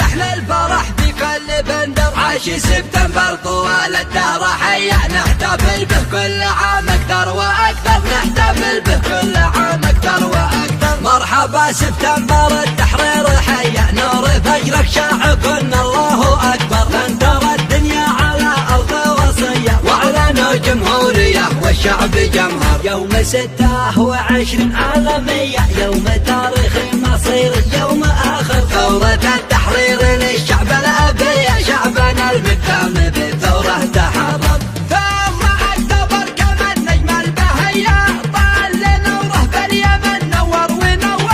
لحن الفرح في كل بندر. عاش سبتمبر طوال الدهر حيا نحتفل به كل عام اكثر واكثر، نحتفل به كل عام اكثر واكثر. مرحبا سبتمبر التحرير حيا نور فجرك شاع كن الله اكبر. لن ترى الدنيا على ارض وصيه واعلنوا جمهوريه والشعب جمهر. يوم 26 عالميه، يوم تاريخي مصيري، يوم اخر ثورة التحرير للشعب الابي. شعبنا المقدام بالثورة تحرر. ثم اكتوبر كما النجم البهية طال نوره باليمن نور ونور.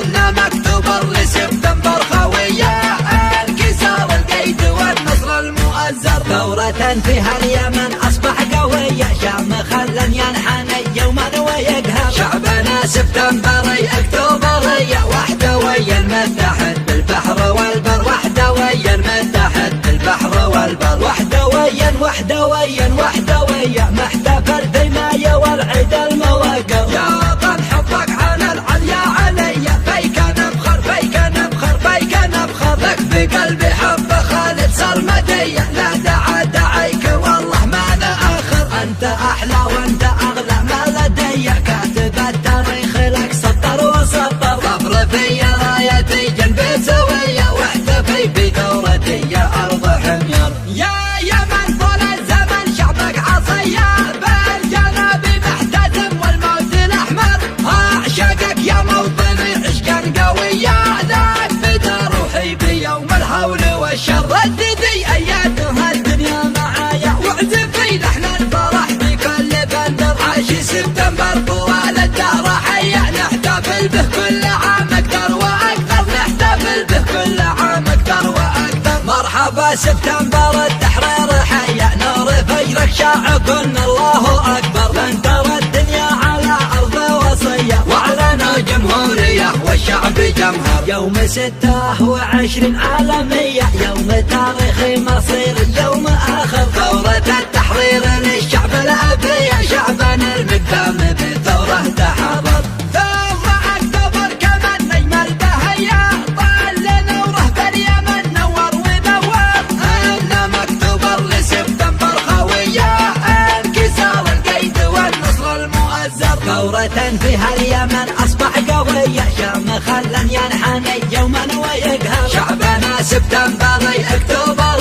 انما اكتوبر لسبتمبر خوية، انكسار القيد والنصر المؤزر. ثورة فيها اليمن اصبح قوية، شام خلا ينحني يوما ويقهر. شعبنا سبتمبري اكتوبري وحدويا متحد بالبحر والبر. وحدويا متحد بالبحر والبر. وحدويا وحدويا وحدويا محتفل في مايو والعيد الموقر. يا وطن حبك على العليا علي، فيك نبخر فيك نبخر فيك نبخر. لك بقلبي حب خالد سرمدية، لا دعيك والله ما لا اخر. انت احلى وانت اغلى ما لدي، كاتب التاريخ لك سطر وسطر. ظفر في رايتي جنبي سوية، واحتفي بثورتي يا ارض حمير. يا يمن طول الزمن شعبك عصية، بالجناب محتدم والموت الاحمر. اعشقك يا موطني عشقا قوية، ذاك فدا روحي بيوم الهول والشر. رددي اياتها الدنيا معايا، واعزفي لحن الفرح في كل بندر. عاش سبتمبر طوال الدهر حيا نحتفل به كل عام اكثر واكثر، نحتفل به كل عام اكثر واكثر. مرحبا سبتمبر التحرير حيا نور فجرك شاع كن الله اكبر. لن ترى الدنيا على ارض وصيه واعلنوا جمهوريه والشعب جمهر. يوم 26 عالميه، يوم تاريخي مصيري، يوم اخر ثورة التحرير للشعب الابي. شعبنا المقدام بالثورة تحرر. ثم اكتوبر كما النجم البهية طال نوره باليمن نور ونور. انما اكتوبر لسبتمبر خوية، انكسار القيد والنصر المؤزر. ثورة فيها اليمن اصبح قوية، شام خلا ينحني يوما ويقهر. شعبنا سبتمبري اكتوبر